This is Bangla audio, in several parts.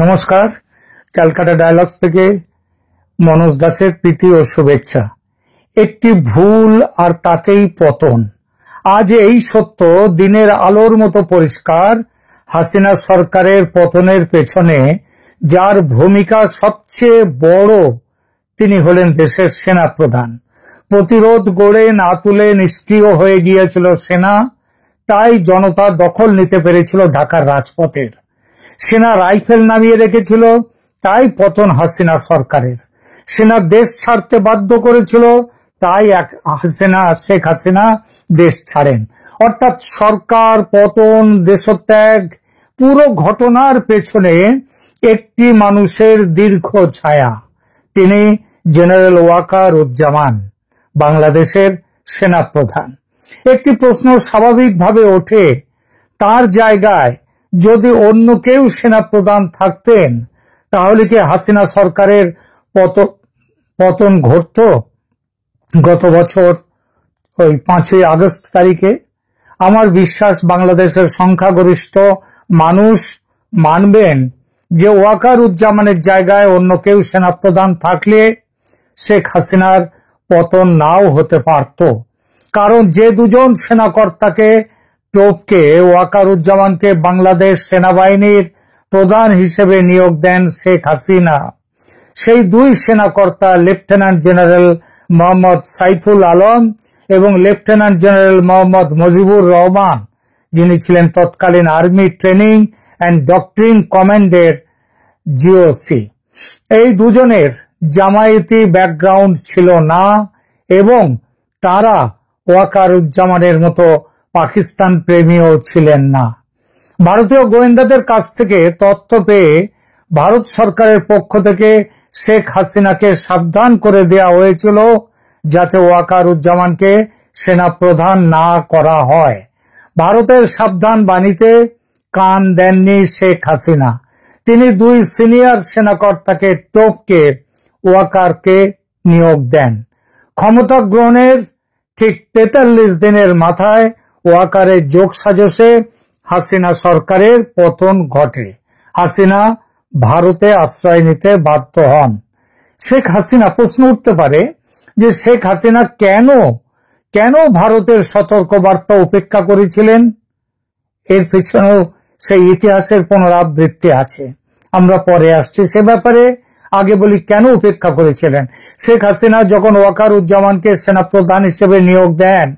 নমস্কার, ক্যালকাটা ডায়ালগস থেকে মনোজ দাসের প্রীতি ও শুভেচ্ছা। একটি ভুল আর তাতেই পতন। আজ এই সত্য দিনের আলোর মতো পরিষ্কার। হাসিনা সরকারের পতনের পেছনে যার ভূমিকা সবচেয়ে বড়, তিনি হলেন দেশের সেনা প্রধান। প্রতিরোধ গড়ে না তুলে নিষ্ক্রিয় হয়ে গিয়েছিল সেনা, তাই জনতা দখল নিতে পেরেছিল ঢাকার রাজপথের। সেনা রাইফেল নামিয়ে রেখেছিল, তাই পতন হাসিনা সরকারের। সেনা দেশ ছাড়তে বাধ্য করেছিল, তাই শেখ হাসিনা দেশ ছাড়েন। অর্থাৎ সরকার পতন, দেশত্যাগ, পুরো ঘটনার পেছনে একটি মানুষের দীর্ঘ ছায়া। তিনি জেনারেল ওয়াকারুজ্জামান, বাংলাদেশের সেনা প্রধান। একটি প্রশ্ন স্বাভাবিকভাবে ওঠে, তার জায়গায় যদি অন্য কেউ সেনা প্রধান থাকতেন, তাহলে কি হাসিনা সরকারের পতন ঘটত? গত বছর ওই 5ই আগস্ট তারিখে আমার বিশ্বাস বাংলাদেশের সংখ্যাগরিষ্ঠ মানুষ মানবেন যে ওয়াকারুজ্জামানের জায়গায় অন্য কেউ সেনা প্রধান থাকলে শেখ হাসিনার পতন নাও হতে পারত। কারণ যে দুজন সেনাকর্তাকে টপকে ওয়াকারুজ্জামানকে বাংলাদেশ সেনাবাহিনীর প্রধান হিসেবে নিয়োগ দেন শেখ হাসিনা, সেই দুই সেনাকর্তা লেফটেন্যান্ট জেনারেল মোহাম্মদ সাইফুল আলম এবং লেফটেন্যান্ট জেনারেল মোহাম্মদ মুজিবুর রহমান, যিনি ছিলেন তৎকালীন আর্মি ট্রেনিং অ্যান্ড ডক্ট্রিন কমান্ডের জিওসি। এই দুজনের জামায়াতি ব্যাকগ্রাউন্ড ছিল না এবং তারা ওয়াকারুজ্জামানের মতো পাকিস্তান প্রেমীও ছিলেন না। ভারতীয় গোয়েন্দাদের কাছ থেকে তথ্য পেয়ে ভারত সরকারের পক্ষ থেকে শেখ হাসিনাকে সাবধান করে দেওয়া হয়েছিল যাতে ওয়াকারুজ্জামানকে সেনা প্রধান না করা হয়। ভারতের সাবধান বাণীতে কান দেননি শেখ হাসিনা। তিনি দুই সিনিয়র সেনাকর্তাকে টপকে ওয়াকারকে নিয়োগ দেন। ক্ষমতা গ্রহণের ঠিক 43 দিনের মাথায় ওয়াকারের যোগসাজশে হাসিনা সরকারের পতন ঘটে। হাসিনা ভারতে আশ্রয় নিতে বাধ্য হন। শেখ হাসিনা, প্রশ্ন উঠতে পারে যে শেখ হাসিনা কেন ভারতের সতর্কবার্তা উপেক্ষা করেছিলেন? এর পেছনেও সেই ইতিহাসের পুনরাবৃত্তি আছে, আমরা পরে আসছি সে ব্যাপারে। আগে বলি কেন উপেক্ষা করেছিলেন। শেখ হাসিনা যখন ওয়াকারুজ্জামানকে সেনাপ্রধান হিসেবে নিয়োগ দেন,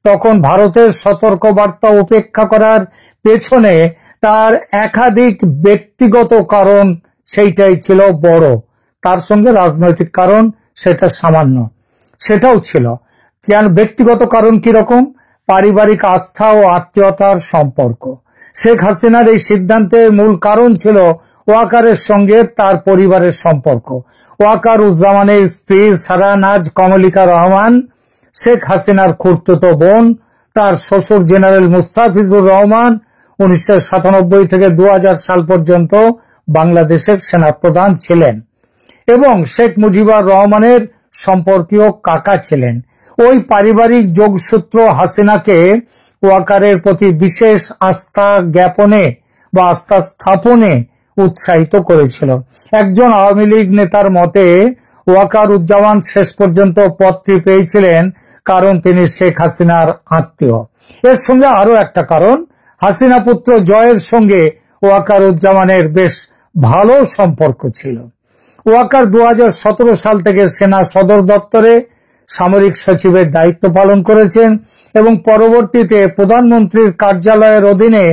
তখন ভারতের সতর্কবার্তা উপেক্ষা করার পেছনে তার একাধিক ব্যক্তিগত কারণ, সেইটাই ছিল বড়। তার সঙ্গে রাজনৈতিক কারণ সেটা সামান্য, সেটাও ছিল। ব্যক্তিগত কারণ কিরকম? পারিবারিক আস্থা ও আত্মীয়তার সম্পর্ক। শেখ হাসিনার এই সিদ্ধান্তের মূল কারণ ছিল ওয়াকারের সঙ্গে তার পরিবারের সম্পর্ক। ওয়াকারুজ্জামানের স্ত্রী সারানাজ কমলিকা রহমান শেখ হাসিনার খুড়তুতো বোন। তার শ্বশুর জেনারেল মুস্তাফিজুর রহমান 1997 থেকে 2000 সাল পর্যন্ত বাংলাদেশের সেনাপ্রধান ছিলেন এবং শেখ মুজিবুর রহমানের সম্পর্কীয় কাকা ছিলেন। ওই পারিবারিক যোগসূত্র হাসিনাকে ওয়াকারের প্রতি বিশেষ আস্থা জ্ঞাপনে বা আস্থা স্থাপনে উৎসাহিত করেছিল। একজন আওয়ামী লীগ নেতার মতে ওয়াকারুজ্জামান শেষ পর্যন্ত পদটি পেয়েছিলেন কারণ তিনি শেখ হাসিনার আত্মীয়। এর সঙ্গে আরো একটা কারণ, হাসিনা পুত্র জয়ের সঙ্গে ওয়াকারুজ্জামানের বেশ ভালো সম্পর্ক ছিল। ওয়াকার 2017 সাল থেকে সেনা সদর দপ্তরে সামরিক সচিবের দায়িত্ব পালন করেছেন এবং পরবর্তীতে প্রধানমন্ত্রীর কার্যালয়ের অধীনে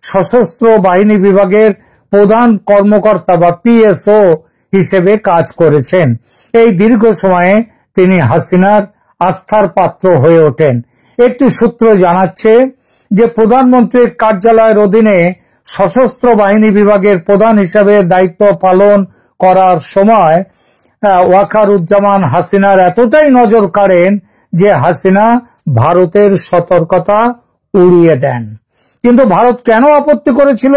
সশস্ত্র বাহিনী বিভাগের প্রধান কর্মকর্তা বা পিএসও হিসেবে কাজ করেছেন। এই দীর্ঘ সময়ে তিনি হাসিনার আস্থার পাত্র হয়ে ওঠেন। একটি সূত্র জানাচ্ছে যে প্রধানমন্ত্রীর কার্যালয়ের অধীনে সশস্ত্র বাহিনী বিভাগের প্রধান হিসেবে দায়িত্ব পালন করার সময় ওয়াকারুজ্জামান হাসিনার এতটাই নজর কাড়েন যে হাসিনা ভারতের সতর্কতা উড়িয়ে দেন। কিন্তু ভারত কেন আপত্তি করেছিল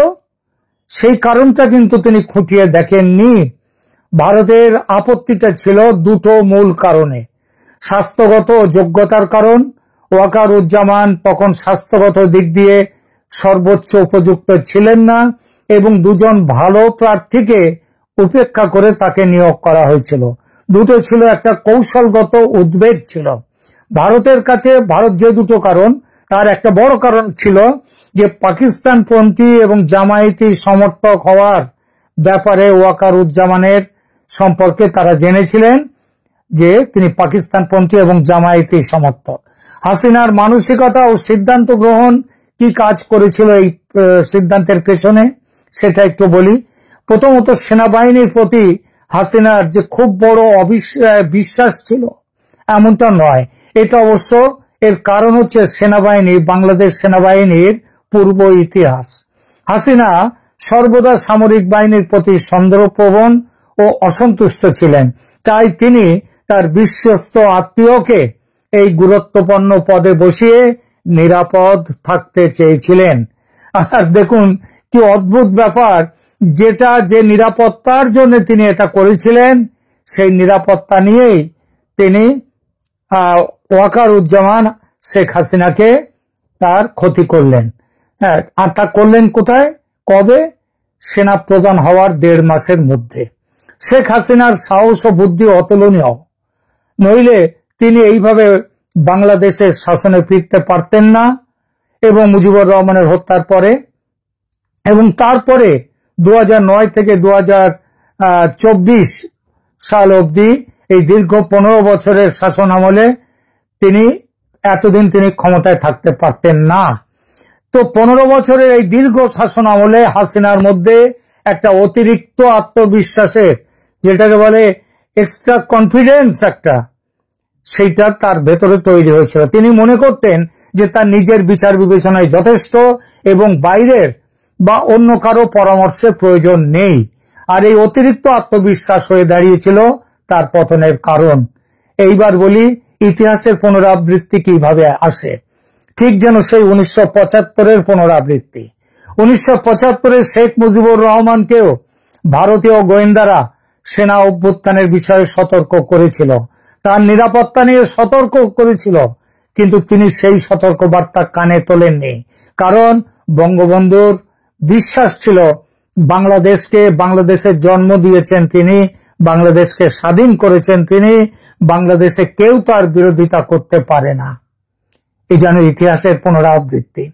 সেই কারণটা কিন্তু তিনি খুঁটিয়ে দেখেননি। ভারতের আপত্তিটা ছিল দুটো মূল কারণে। স্বাস্থ্যগত যোগ্যতার কারণ, ওয়াকারুজ্জামান তখন স্বাস্থ্যগত দিক দিয়ে সর্বোচ্চ উপযুক্ত ছিলেন না এবং দুজন ভালো প্রার্থীকে উপেক্ষা করে তাকে নিয়োগ করা হয়েছিল। দুটো ছিল, একটা কৌশলগত উদ্বেগ ছিল ভারতের কাছে। ভারত যে দুটো কারণ, তার একটা বড় কারণ ছিল যে পাকিস্তানপন্থী এবং জামায়াতি সমর্থক হওয়ার ব্যাপারে ওয়াকারুজ্জামানের সম্পর্কে তারা জেনেছিলেন যে তিনি পাকিস্তানপন্থী এবং জামায়াতি সমর্থক। হাসিনার মানসিকতা ও সিদ্ধান্ত গ্রহণ কি কাজ করেছিল এই সিদ্ধান্তের পেছনে সেটা একটু বলি। প্রথমত, সেনাবাহিনীর প্রতি হাসিনার যে খুব বড় বিশ্বাস ছিল এমনটা নয়। এটা অবশ্য এর কারণ হচ্ছে সেনাবাহিনী, বাংলাদেশ সেনাবাহিনীর পূর্ব ইতিহাস। হাসিনা সর্বদা সামরিক বাহিনীর প্রতি সন্দেহপ্রবণ ও অসন্তুষ্ট ছিলেন, তাই তিনি তার বিশ্বস্ত আত্মীয়কে এই গুরুত্বপূর্ণ পদে বসিয়ে নিরাপদ থাকতে চেয়েছিলেন। আর দেখুন কি অদ্ভুত ব্যাপার, যেটা যে নিরাপত্তার জন্য তিনি এটা করেছিলেন, সেই নিরাপত্তা নিয়েই তিনি ওয়াকারুজ্জামান শেখ হাসিনাকে তার ক্ষতি করলেন। হ্যাঁ, আর তা করলেন কোথায়, কবে? সেনা প্রধান হওয়ার 1.5 মাসের মধ্যে। শেখ হাসিনার সাহস ও বুদ্ধি অতুলনীয়, নইলে তিনি এইভাবে বাংলাদেশের শাসনে ফিরতে পারতেন না। এবং মুজিবুর রহমানের হত্যার পরে এবং তারপরে 2009 থেকে 2024 সাল অবধি এই দীর্ঘ 15 বছরের শাসন আমলে এতদিন তিনি ক্ষমতায় থাকতে পারতেন না। তো 15 বছরের এই দীর্ঘ শাসন আমলে হাসিনার মধ্যে একটা অতিরিক্ত আত্মবিশ্বাসের, যেটাকে বলে এক্সট্রা কনফিডেন্স, সেইটা তার ভেতরে তৈরি হয়েছিল। তিনি মনে করতেন যে তার নিজের বিচার বিবেচনায় যথেষ্ট এবং বাইরের বা অন্য কারো পরামর্শের প্রয়োজন নেই। আর এই অতিরিক্ত আত্মবিশ্বাস হয়ে দাঁড়িয়েছিল তার পতনের কারণ। এইবার বলি ইতিহাসের পুনরাবৃত্তি কিভাবে আসে। ঠিক যেন সেই 1975-এর পুনরাবৃত্তি। 1975-এ শেখ মুজিবুর রহমানকেও ভারতীয় গোয়েন্দারা সেনা অভ্যুত্থানের বিষয়ে সতর্ক করেছিল, তার নিরাপত্তা নিয়ে সতর্ক করেছিল, কিন্তু তিনি সেই সতর্কবার্তা কানে তোলেননি। কারণ বঙ্গবন্ধুর বিশ্বাস ছিল বাংলাদেশের জন্ম দিয়েছেন তিনি, বাংলাদেশকে স্বাধীন করেছেন তিনি, বাংলাদেশে কেউ তার বিরোধিতা করতে পারে না। এই যেন ইতিহাসের পুনরাবৃত্তি।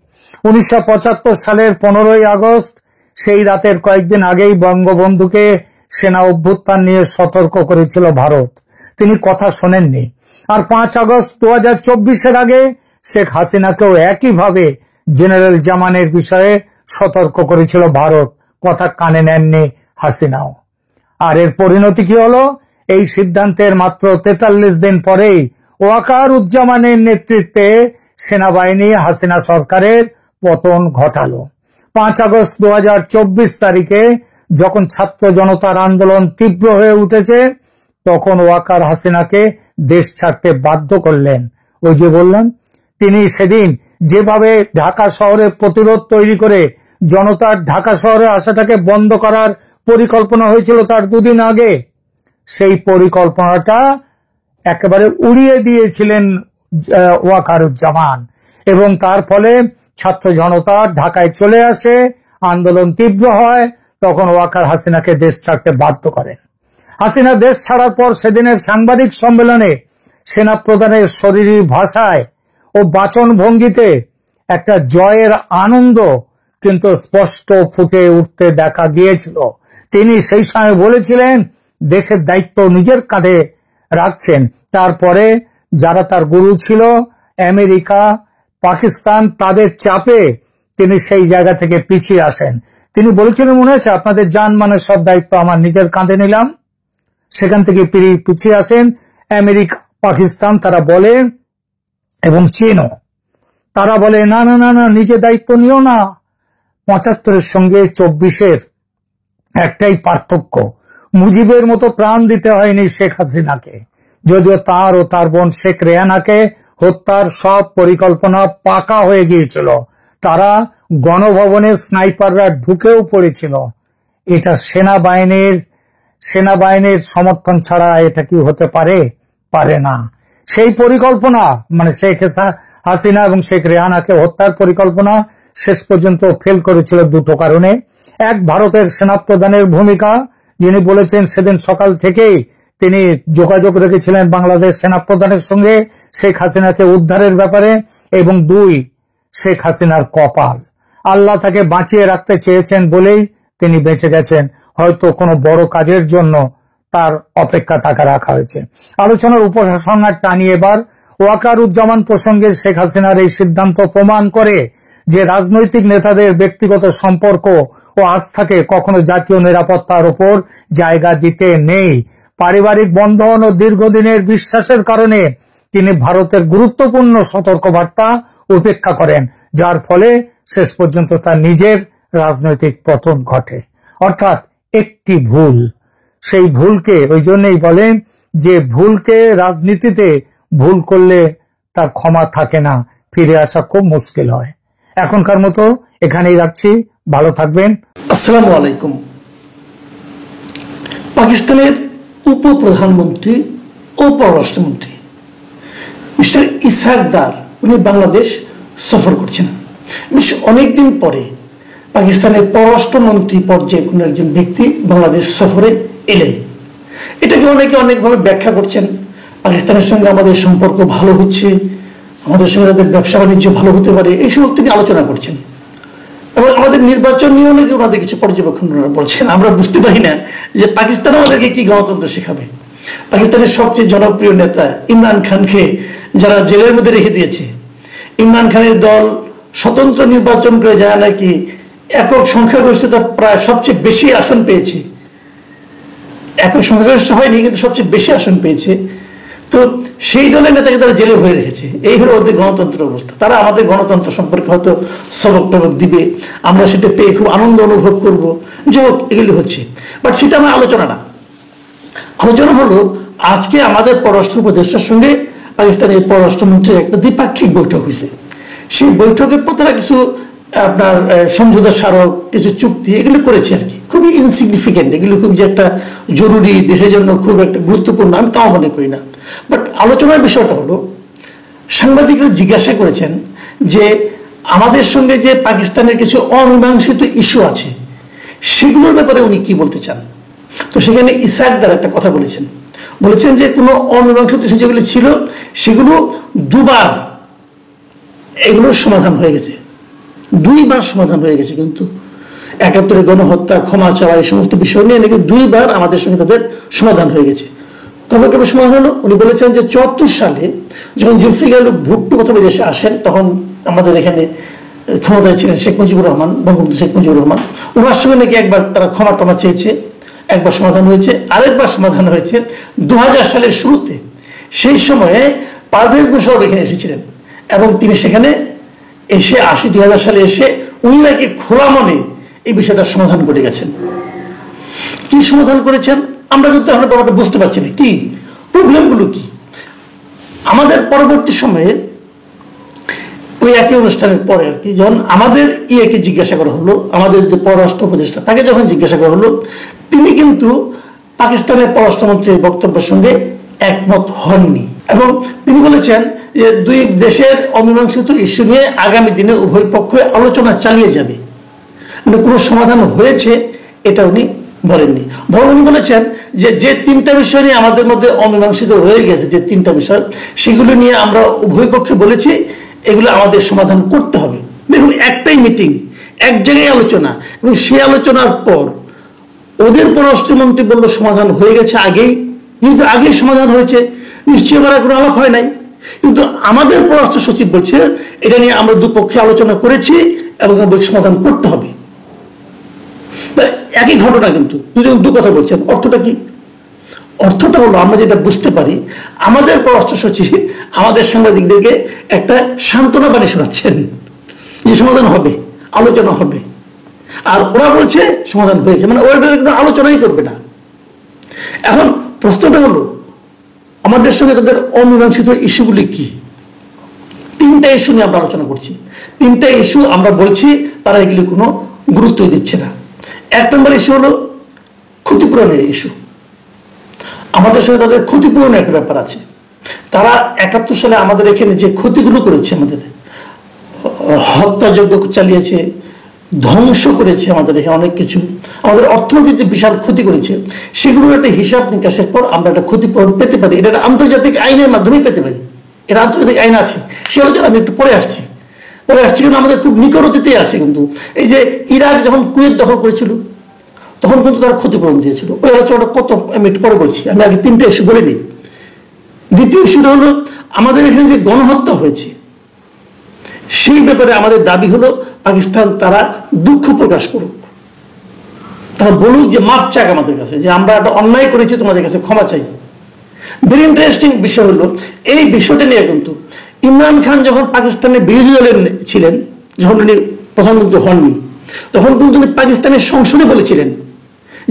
1975 সালের 15ই আগস্ট, সেই রাতের কয়েকদিন আগেই বঙ্গবন্ধুকে সেনা অভ্যুত্থান নিয়ে সতর্ক করেছিল ভারত, তিনি কথা শোনেননি। আর 5 আগস্ট 2024-এর আগে শেখ হাসিনাকেও একইভাবে জেনারেল জামানের বিষয়ে সতর্ক করেছিল ভারত, কথা কানে নেননি হাসিনাও। আর এর পরিণতি কি হলো? এই সিদ্ধান্তের মাত্র 43 দিন পরেই ওয়াকারুজ্জামানের নেতৃত্বে সেনাবাহিনী হাসিনা সরকারের পতন ঘটালো। 5 আগস্ট 2024 তারিখে যখন ছাত্র জনতার আন্দোলন তীব্র হয়ে উঠেছে, তখন ওয়াকার হাসিনাকে দেশ ছাড়তে বাধ্য করলেন। ওই যে বললাম, তিনি সেদিন যেভাবে ঢাকা শহরে প্রতিরোধ তৈরি করে জনতার ঢাকা শহরে আসাটাকে বন্ধ করার পরিকল্পনা হয়েছিল তার 2 দিন আগে, সেই পরিকল্পনাটা একেবারে উড়িয়ে দিয়েছিলেন ওয়াকারুজ্জামান। এবং তার ফলে ছাত্র জনতা ঢাকায় চলে আসে, আন্দোলন তীব্র হয়, তখন ওয়াকার হাসিনাকে দেশ ছাড়তে বাধ্য করেন। হাসিনা দেশ ছাড়ার পর সেদিনের সাংবাদিক সম্মেলনে সেনা প্রধানের শরীরী ভাষায় ও বাচন ভঙ্গিতে একটা জয়ের আনন্দ কিন্তু স্পষ্ট ফুটে উঠতে দেখা গিয়েছিল। তিনি সেই সময় বলেছিলেন দেশের দায়িত্ব নিজের কাঁধে রাখছেন। তারপরে যারা তার গুরু ছিল, আমেরিকা, পাকিস্তান, তাদের চাপে তিনি সেই জায়গা থেকে পিছিয়ে আসেন। তিনি বলেছিলেন, মনে আছে, আপনাদের জানমানের সব দায়িত্ব আমার নিজের কাঁধে নিলাম। সেখান থেকে পিছিয়ে আসেন আমেরিকা, পাকিস্তান, তারা বলে, এবং চীনও, তারা বলে না না না না, নিজে দায়িত্ব নিও না। 75-এর সঙ্গে 24-এর একটাই পার্থক্য, মুজিবের মতো প্রাণ দিতে হয়নি শেখ হাসিনাকে, যদিও তার ও তার বোন শেখ রেহানাকে হত্যার সব পরিকল্পনা পাকা হয়ে গিয়েছিল। তারা গণভবনে স্নাইপাররা ঢুকেও পড়েছিল। এটা সেনাবাহিনীর সমর্থন ছাড়া এটা কি হতে পারে? পারে না। সেই পরিকল্পনা, মানে শেখ হাসিনা এবং শেখ রেহানাকে হত্যার পরিকল্পনা শেষ পর্যন্ত ফেল করেছিল দুটো কারণে। এক ভারতের সেনাপ্রধানের ভূমিকা, যিনি বলেছেন সেদিন সকাল থেকেই তিনি যোগাযোগ রেখেছিলেন বাংলাদেশ সেনাপ্রধানের সঙ্গে শেখ হাসিনাকে উদ্ধারের ব্যাপারে, এবং 2, শেখ হাসিনার কপাল, আল্লাহ তাকে বাঁচিয়ে রাখতে চেয়েছেন বলেই তিনি বেঁচে গেছেন, হয়তো কোনো বড় কাজের জন্য তার অপেক্ষা থাকা রাখা হয়েছে। আলোচনার উপসংহার টানি এবার ওয়াকারুজ্জামান প্রসঙ্গে শেখ হাসিনার এই সিদ্ধান্ত প্রমাণ করে যে রাজনৈতিক নেতাদের ব্যক্তিগত সম্পর্ক ও আস্থাকে কখনো জাতীয় নিরাপত্তার উপর জায়গা দিতে নেই। পারিবারিক বন্ধন ও দীর্ঘদিনের বিশ্বাসের কারণে তিনি ভারতের গুরুত্বপূর্ণ সতর্কবার্তা উপেক্ষা করেন, যার ফলে শেষ পর্যন্ত তার নিজের রাজনৈতিক পতন ঘটে। অর্থাৎ একটি ভুল, সেই ভুলকে, ওই জন্যই বলেন যে ভুলকে রাজনীতিতে ভুল করলে তার ক্ষমা থাকে না, ফিরে আসা খুব মুশকিল হয়। এখনকার মতো এখানেই রাখছি, ভালো থাকবেন। আসসালামু আলাইকুম। পাকিস্তানের উপপ্রধানমন্ত্রী ও পররাষ্ট্রমন্ত্রী মিস্টার ইসহাক দার, উনি বাংলাদেশ সফর করছেন। বেশ অনেকদিন পরে পাকিস্তানের পররাষ্ট্রমন্ত্রী পর্যায়ে কোনো একজন ব্যক্তি বাংলাদেশ সফরে এলেন। এটাকে অনেকে অনেকভাবে ব্যাখ্যা করছেন। পাকিস্তানের সঙ্গে আমাদের সম্পর্ক ভালো হচ্ছে, আমাদের সঙ্গে তাদের ব্যবসা বাণিজ্য ভালো হতে পারে, এই সমস্ত তিনি আলোচনা করছেন। এবং আমাদের নির্বাচন নিয়ে অনেকে ওনাদের কিছু পর্যবেক্ষণ বলছেন। আমরা বুঝতে পারি না যে পাকিস্তান আমাদেরকে কি গণতন্ত্র শেখাবে। পাকিস্তানের সবচেয়ে জনপ্রিয় নেতা ইমরান খানকে যারা জেলের মধ্যে রেখে দিয়েছে, ইমরান খানের দল স্বতন্ত্র নির্বাচন করে যায় নাকি একক সংখ্যাগরিষ্ঠতা প্রায় সবচেয়ে বেশি আসন পেয়েছে, একক সংখ্যাগরিষ্ঠ হয়নি কিন্তু সবচেয়ে বেশি আসন পেয়েছে, তো সেই দলের নেতাকে তারা জেলে হয়ে রেখেছে। এই হলো ওদের গণতন্ত্রের অবস্থা। তারা আমাদের গণতন্ত্র সম্পর্কে হয়তো সবক টবক দিবে, আমরা সেটা পেয়ে খুব আনন্দ অনুভব করব, যে হোক এগুলি হচ্ছে। বাট সেটা আমার আলোচনা না। আলোচনা হলো আজকে আমাদের পররাষ্ট্র উপদেষ্টার সঙ্গে পাকিস্তানের পররাষ্ট্রমন্ত্রীর একটা দ্বিপাক্ষিক বৈঠক হয়েছে। সেই বৈঠকের পর তারা কিছু আপনার সমঝোতা স্মারক, কিছু চুক্তি এগুলো করেছে আর কি, খুবই ইনসিগনিফিকেন্ট। এগুলো খুব যে একটা জরুরি, দেশের জন্য খুব একটা গুরুত্বপূর্ণ আমি তাও মনে করি না। বাট আলোচনার বিষয়টা হলো, সাংবাদিকরা জিজ্ঞাসা করেছেন যে আমাদের সঙ্গে যে পাকিস্তানের কিছু অমীমাংসিত ইস্যু আছে সেগুলোর ব্যাপারে উনি কি বলতে চান। তো সেখানে ইসহাক দার একটা কথা বলেছেন যে কোনো অমীমাংসিত ইস্যু যেগুলো ছিল সেগুলো 2 বার এগুলোর সমাধান হয়ে গেছে, 2 বার সমাধান হয়ে গেছে। কিন্তু 71 গণহত্যা, ক্ষমা চাওয়া, এই সমস্ত বিষয় নিয়ে নাকি 2 বার আমাদের সঙ্গে তাদের সমাধান হয়ে গেছে। কবে কবে সমাধান হলো? উনি বলেছেন যে 74 সালে যখন জুলফিকার আলী ভুট্টো প্রথমে দেশে আসেন, তখন আমাদের এখানে ক্ষমতায় ছিলেন শেখ মুজিবুর রহমান, বঙ্গবন্ধু শেখ মুজিবুর রহমান। ওনার সঙ্গে নাকি একবার তারা ক্ষমা টমা চেয়েছে, একবার সমাধান হয়েছে। আরেকবার সমাধান হয়েছে 2000 সালের শুরুতে। সেই সময়ে পারভেজ মোশাররফ এখানে এসেছিলেন এবং তিনি সেখানে এসে 2000 সালে এসে উনি নাকি খোলা মনে এই বিষয়টা সমাধান করে গেছেন। কি সমাধান করেছেন আমরা কিন্তু এখন ব্যাপারটা বুঝতে পারছি না, কি প্রবলেমগুলো কি। আমাদের পরবর্তী সময়ে ওই একই অনুষ্ঠানের পরে আর কি, যখন আমাদের ইয়েকে জিজ্ঞাসা করা হলো, আমাদের যে পররাষ্ট্র উপদেষ্টা তাকে যখন জিজ্ঞাসা করা হলো, তিনি কিন্তু পাকিস্তানের পররাষ্ট্রমন্ত্রীর বক্তব্যের সঙ্গে একমত হননি এবং তিনি বলেছেন যে 2 দেশের অমীমাংসিত ইস্যু নিয়ে আগামী দিনে উভয় পক্ষ আলোচনা চালিয়ে যাবে, মানে কোনো সমাধান হয়েছে এটা উনি বলেননি। বরং উনি বলেছেন যে 3টা বিষয় নিয়ে আমাদের মধ্যে অমীমাংসিত রয়ে গেছে, যে 3টা বিষয়, সেগুলো নিয়ে আমরা উভয় পক্ষে বলেছি এগুলো আমাদের সমাধান করতে হবে। দেখুন, একটাই মিটিং, এক জায়গায় আলোচনা, এবং সেই আলোচনার পর ওদের পররাষ্ট্রমন্ত্রী বললো সমাধান হয়ে গেছে আগেই, যেহেতু আগেই সমাধান হয়েছে নিশ্চয়ই আমার কোনো আলাপ হয় নাই। কিন্তু আমাদের পররাষ্ট্র সচিব বলছে এটা নিয়ে আমরা দুপক্ষে আলোচনা করেছি এবং সমাধান করতে হবে। একই ঘটনা, কিন্তু দুজন দু কথা বলছেন। অর্থটা কি? অর্থটা হলো, আমরা যেটা বুঝতে পারি, আমাদের পররাষ্ট্র সচিব আমাদের সাংবাদিকদেরকে একটা সান্ত্বনা বাণী শোনাচ্ছেন যে সমাধান হবে, আলোচনা হবে, আর ওরা বলছে সমাধান হয়েছে, মানে ওরা কোনো আলোচনাই করবে না। এখন প্রশ্নটা হলো, আমাদের সঙ্গে তাদের অমীমাংসিত ইস্যুগুলি কি? 3টা ইস্যু নিয়ে আমরা আলোচনা করছি। 3টা ইস্যু আমরা বলছি তারা এগুলি কোনো গুরুত্বই দিচ্ছে না। 1 নম্বর ইস্যু হলো ক্ষতিপূরণের ইস্যু। আমাদের সঙ্গে তাদের ক্ষতিপূরণের একটা ব্যাপার আছে। তারা 71 সালে আমাদের এখানে যে ক্ষতিগুলো করেছে, আমাদের হত্যাযজ্ঞ চালিয়েছে, ধ্বংস করেছে আমাদের এখানে অনেক কিছু, আমাদের অর্থনীতির যে বিশাল ক্ষতি করেছে, সেগুলোর একটা হিসাব নিকাশের পর আমরা একটা ক্ষতিপূরণ পেতে পারি। এটা একটা আন্তর্জাতিক আইনের মাধ্যমেই পেতে পারি। এটা আন্তর্জাতিক আইন আছে, সে আলোচনা আমি একটু পরে আসছি কিন্তু আমাদের খুব নিকট অতীতে আছে। কিন্তু এই যে ইরাক যখন কুয়েত দখল করেছিল, তখন কিন্তু তারা ক্ষতিপূরণ দিয়েছিল। ওই আলোচনাটা কত আমি একটু পরে বলছি, আমি আগে 3টে ইস্যু বলে নিই। দ্বিতীয় ইস্যুটা হলো আমাদের এখানে যে গণহত্যা হয়েছে, সেই ব্যাপারে আমাদের দাবি হলো পাকিস্তান তারা দুঃখ প্রকাশ করুক, তারা বলুক যে মাপ চাক আমাদের কাছে, যে আমরা একটা অন্যায় করেছি, তোমাদের কাছে ক্ষমা চাই। ভেরি ইন্টারেস্টিং বিষয় হলো এই বিষয়টা নিয়ে কিন্তু ইমরান খান যখন পাকিস্তানের বিরোধী দলের ছিলেন, যখন উনি প্রধানমন্ত্রী হননি, তখন কিন্তু উনি পাকিস্তানের সংসদে বলেছিলেন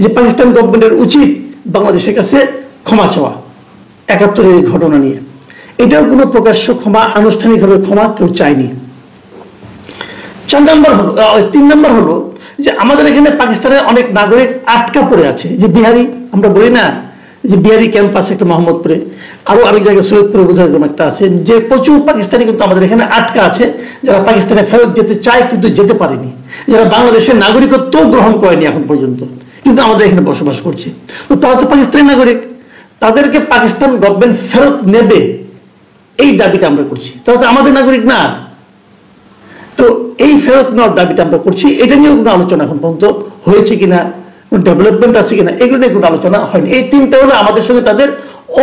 যে পাকিস্তান গভর্নমেন্টের উচিত বাংলাদেশের কাছে ক্ষমা চাওয়া 71-এর ঘটনা নিয়ে। এটাও কোনো প্রকাশ্য ক্ষমা, আনুষ্ঠানিকভাবে ক্ষমা কেউ চায়নি। 3 নম্বর হলো যে আমাদের এখানে পাকিস্তানের অনেক নাগরিক আটকা পড়ে আছে, যে বিহারি, আমরা বলি না যে বিহারি ক্যাম্প আছে একটা মোহাম্মদপুরে, আরো আরেক জায়গায় সৈয়দপুরে বোধহয় একটা আছে, যে প্রচুর পাকিস্তানি কিন্তু আমাদের এখানে আটকা আছে, যারা পাকিস্তানে ফেরত যেতে চায় কিন্তু যেতে পারেনি, যারা বাংলাদেশের নাগরিকত্ব গ্রহণ করেনি এখন পর্যন্ত, কিন্তু আমাদের এখানে বসবাস করছে। তো তারা তো পাকিস্তানি নাগরিক, তাদেরকে পাকিস্তান গভর্নমেন্ট ফেরত নেবে, এই দাবিটা আমরা করছি। তারা তো আমাদের নাগরিক না। তো এই ফেরত নেওয়ার দাবিটা আমরা করছি। এটা নিয়েও কোনো আলোচনা এখন পর্যন্ত হয়েছে কিনা, কোন ডেভেলপমেন্ট আছে কিনা, এগুলো নিয়ে কোনো আলোচনা হয়নি। এই 3টা হলো আমাদের সঙ্গে তাদের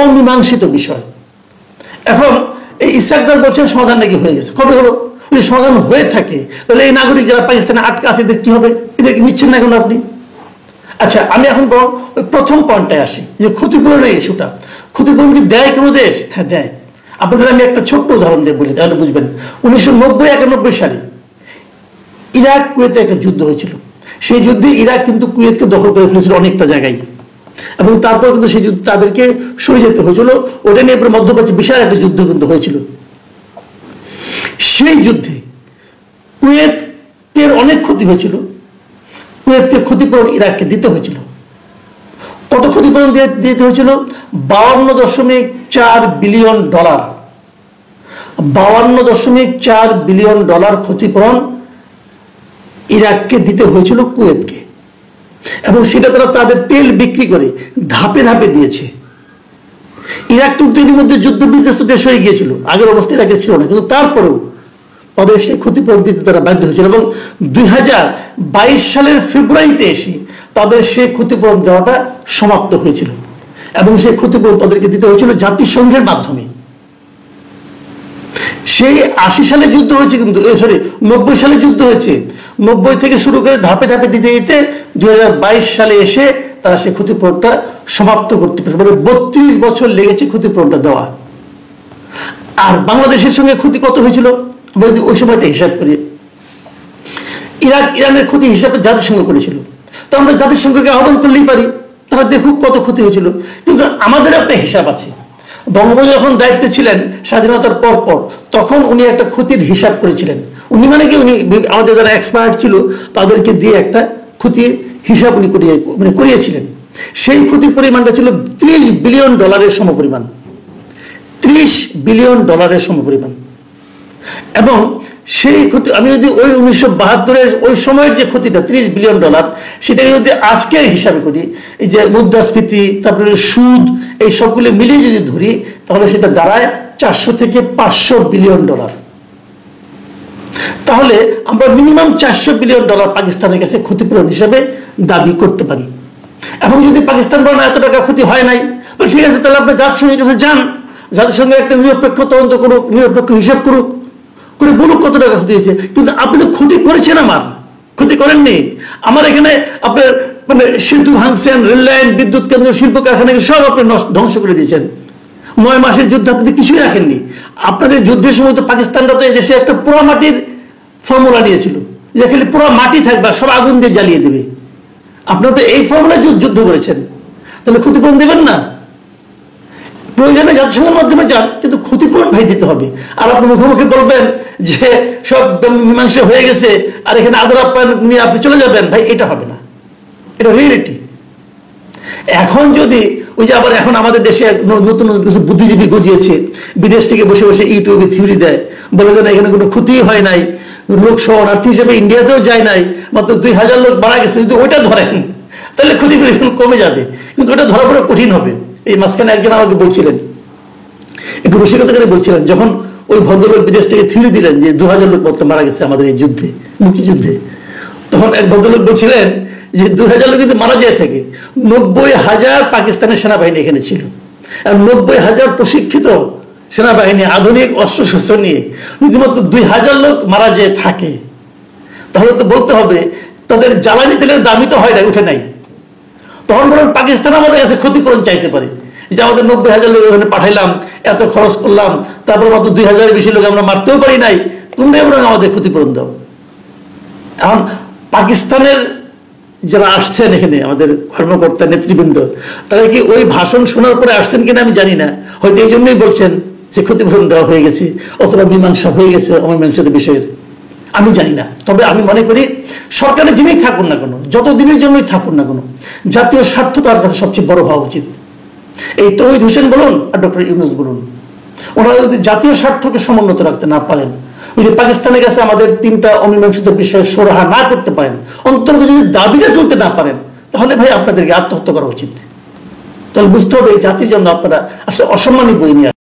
অমীমাংসিত বিষয়। এখন এই ইসরাকদার বলছেন সমাধান নাকি হয়ে গেছে। কবে হলো? যদি সমাধান হয়ে থাকে তাহলে এই নাগরিক যারা পাকিস্তানে আটকা আছে এদের কি হবে? এদেরকে নিচ্ছেন না এখন আপনি? আচ্ছা, আমি এখন ওই প্রথম পয়েন্টটায় আসি, যে ক্ষতিপূরণের ইস্যুটা। ক্ষতিপূরণ কি দেয় কোনো দেশ? হ্যাঁ, দেয়। আপনাদের আমি একটা ছোট্ট উদাহরণ দিয়ে বলি, তাহলে বুঝবেন। 1990-91 সালে ইরাক কুয়েতে একটা যুদ্ধ হয়েছিল। সেই যুদ্ধে ইরাক কিন্তু কুয়েতকে দখল করে ফেলেছিল অনেকটা জায়গায়, এবং তারপর কিন্তু সেই যুদ্ধ তাদেরকে সরে যেতে হয়েছিল। ওটা নিয়ে মধ্যপ্রাচ্যে বিশাল একটা যুদ্ধ কিন্তু হয়েছিল। সেই যুদ্ধে কুয়েতের অনেক ক্ষতি হয়েছিল। কুয়েতকে ক্ষতিপূরণ ইরাককে দিতে হয়েছিল। কত ক্ষতিপূরণ দিতে হয়েছিল? $52.4 বিলিয়ন। $52.4 বিলিয়ন ক্ষতিপূরণ ইরাককে দিতে হয়েছিল কুয়েতকে, এবং সেটা তারা তাদের তেল বিক্রি করে ধাপে ধাপে দিয়েছে। ইরাক কিন্তু এর মধ্যে যুদ্ধ বিধ্বস্ত দেশ হয়ে গিয়েছিল, আগের অবস্থা ইরাকের ছিল না, কিন্তু তারপরেও তাদের সেই ক্ষতিপূরণ দিতে তারা বাধ্য হয়েছিল, এবং 2022 সালের ফেব্রুয়ারিতে এসে তাদের সেই ক্ষতিপূরণ দেওয়াটা সমাপ্ত হয়েছিল, এবং সেই ক্ষতিপূরণ তাদেরকে দিতে হয়েছিল জাতিসংঘের মাধ্যমে। সেই 80 সালে যুদ্ধ হয়েছে, কিন্তু 90 সালে যুদ্ধ হয়েছে। 90 থেকে শুরু করে ধাপে ধাপে দিতে দিতে 2022 সালে এসে তারা সেই ক্ষতিপূরণটা সমাপ্ত করতে পেরেছে। মানে 32 বছর লেগেছে ক্ষতিপূরণটা দেওয়া। আর বাংলাদেশের সঙ্গে ক্ষতি কত হয়েছিল আমরা যদি ওই সময়টা হিসাব করি, ইরানের ক্ষতি হিসাবে জাতিসংঘ করেছিল, তো আমরা জাতিসংঘকে আহ্বান করলেই পারি, তারা দেখুক কত ক্ষতি হয়েছিল। কিন্তু আমাদের একটা হিসাব আছে। বঙ্গবন্ধু যখন দায়িত্বে ছিলেন স্বাধীনতার পর পর, তখন উনি একটা ক্ষতির হিসাব করেছিলেন। উনি মানে কি, উনি আমাদের যারা এক্সপার্ট ছিল তাদেরকে দিয়ে একটা ক্ষতির হিসাব উনি করিয়েছিলেন। সেই ক্ষতির পরিমাণটা ছিল $30 বিলিয়ন সমপরিমাণ। $30 বিলিয়ন সমপরিমাণ। এবং সেই ক্ষতি আমি যদি ওই 1972-এর ওই সময়ের যে ক্ষতিটা $30 বিলিয়ন, সেটা যদি আজকের হিসাবে করি, এই যে মুদ্রাস্ফীতি, তারপরে সুদ, এই সবগুলো মিলিয়ে যদি ধরি, তাহলে সেটা দাঁড়ায় $400 থেকে $500 বিলিয়ন। তাহলে আমরা মিনিমাম $400 বিলিয়ন পাকিস্তানের কাছে ক্ষতিপূরণ হিসাবে দাবি করতে পারি। এবং যদি পাকিস্তান বলে না এত টাকা ক্ষতি হয় নাই, তো ঠিক আছে, তাহলে আপনি জাতিসংঘের কাছে যান, জাতিসংঘের একটা নিরপেক্ষ তদন্ত করুক, নিরপেক্ষ হিসাব করুক, করে বলুক কত টাকা ক্ষতি হয়েছে। কিন্তু আপনি তো ক্ষতি করেছেন, আমার ক্ষতি করেননি। আমার এখানে আপনার মানে সেতু ভাঙছেন, রেল লাইন, বিদ্যুৎ কেন্দ্র, শিল্প কারখানা সব আপনি ধ্বংস করে দিয়েছেন। 9 মাসের যুদ্ধে আপনি কিছুই রাখেননি। আপনাদের যুদ্ধের সময় তো পাকিস্তানরা তো এদেশে একটা পোড়া মাটির ফর্মুলা নিয়েছিল, যে খালি পুরো মাটি থাকবে, সব আগুন দিয়ে জ্বালিয়ে দেবে। আপনারা তো এই ফর্মুলা যুদ্ধ করেছেন, তাহলে ক্ষতিপূরণ দেবেন না? প্রয়োজনে জাতিসংঘের মাধ্যমে যান, কিন্তু ক্ষতিপূরণ ভাই দিতে হবে। আর আপনি মুখোমুখি বলবেন যে সব মীমাংসা হয়ে গেছে আর এখানে আদর আপ্যায়ন নিয়ে আপনি চলে যাবেন, ভাই এটা হবে না, এটা রিয়েলিটি। এখন যদি ওই যে আবার এখন আমাদের দেশে নতুন কিছু বুদ্ধিজীবী গজিয়েছে, বিদেশ থেকে বসে বসে ইউটিউবে থিওরি দেয়, বলে যে না এখানে কোনো ক্ষতি হয় নাই, লোক শরণার্থী হিসেবে ইন্ডিয়াতেও যায় নাই, মাত্র 2000 লোক মারা গেছে। যদি ওইটা ধরেন তাহলে ক্ষতি কমে যাবে, কিন্তু ওটা ধরা পড়া কঠিন হবে। এই মাঝখানে একজন আমাকে বলছিলেন, একটু রসিকতা করে বলছিলেন, যখন ওই ভদ্রলোক বিদেশ থেকে থিওরি দিলেন যে 2000 লোক মাত্র মারা গেছে আমাদের এই যুদ্ধে, মুক্তিযুদ্ধে, তখন এক ভদ্রলোক বলছিলেন যে 2000 লোক যদি মারা যায় থাকে, 90,000 পাকিস্তানের সেনাবাহিনী এখানে ছিল, আর 90,000 প্রশিক্ষিত সেনাবাহিনী আধুনিক অস্ত্রশস্ত্র নিয়ে যদি মাত্র 2000 লোক মারা যায় থাকে, তাহলে তো বলতে হবে তাদের জ্বালানি তেলের দামই তো হয় না, উঠে নাই। তখন বরং পাকিস্তান আমাদের কাছে ক্ষতিপূরণ চাইতে পারে, যে আমাদের 90,000 লোক ওখানে পাঠাইলাম, এত খরচ করলাম, তারপর মাত্র 2000 বেশি লোক আমরা মারতেও পারি নাই, তোমরা বরং আমাদের ক্ষতিপূরণ দাও। এখন পাকিস্তানের যারা আসছেন এখানে, আমাদের কর্মকর্তা নেতৃবৃন্দ, তারা কি ওই ভাষণ শোনার পরে আসছেন কিনা আমি জানি না, হয়তো এই জন্যই বলছেন যে ক্ষতিপূরণ দেওয়া হয়ে গেছে, অথবা মীমাংসা হয়ে গেছে অমীমাংসিত বিষয়ের, আমি জানি না। তবে আমি মনে করি সরকারের যিনি থাকুন না কেন, যত দিনের জন্যই থাকুন না কেন, জাতীয় স্বার্থ তার কাছে সবচেয়ে বড় হওয়া উচিত। এই তৌহিদ হোসেন বলুন আর ডক্টর ইউনূস বলুন, ওনারা যদি জাতীয় স্বার্থকে সমুন্নত রাখতে না পারেন, ওই যে পাকিস্তানের কাছে আমাদের 3টা অমীমাংসিত বিষয়ে সুরাহা না করতে পারেন, অন্তর্গত যদি দাবিটা তুলতে না পারেন, তাহলে ভাই আপনাদেরকে আত্মহত্যা করা উচিত। তাহলে বুঝতে হবে এই জাতির জন্য আপনারা আসলে অসম্মানী বই নিয়ে